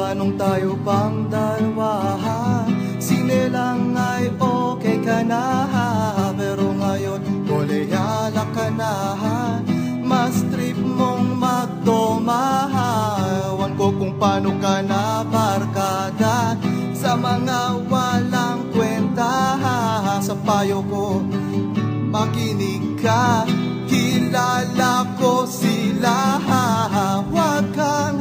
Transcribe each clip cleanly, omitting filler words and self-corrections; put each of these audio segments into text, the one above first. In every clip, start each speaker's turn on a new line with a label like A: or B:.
A: pa nung tayo pang dalawa, sinelang ay okay ka na, pero ngayon koleyala ka na. Mas trip mong magdoma, ewan ko kung paano ka na barkada sa mga walang kwenta. Sa payo ko makinig ka, kilala ko sila. Huwag kang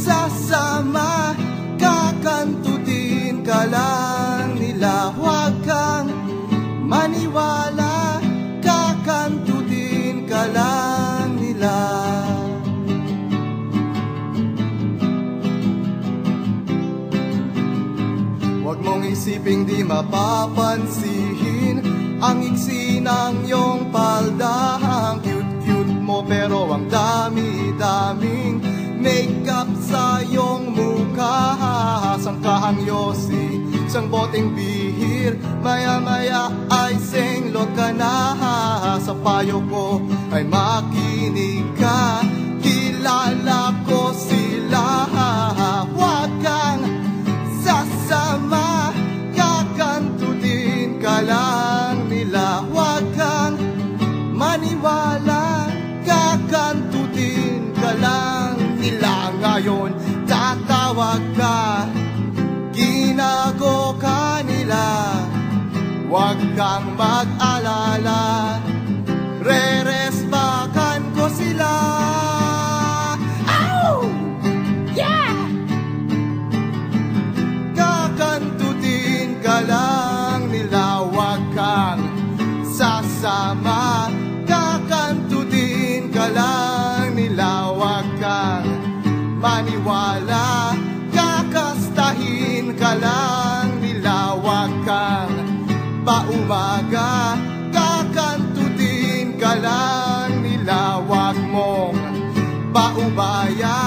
A: sasama, kakantutin ka lang nila. Huwag kang maniwala, kakantutin ka lang nila. Huwag mong isiping di mapapansin ang iksi ng iyong palda. Ang cute-cute mo pero ang dami-daming makeup sa iyong mukha. Sangkahang yosi, isang boteng bihir, maya-maya ay senglot ka na. Sa payo ko ay makinig ka, kilala ko sila. Huwag kang sasama, kakantutin ka lang nila. Huwag kang maniwala, kakantutin ka lang nila. Ngayon tatawag ka, ginago ka nila. Huwag kang mag-alala, re-respakan ko sila. Ow! Yeah! Kakantutin ka lang nila. Huwag kang sasama, kakantutin ka lang nila. Huwag kang maniwala, kakastahin ka lang nila. Huwag kang paumaga, kakantutin ka lang nila. Huwag mong paubaya,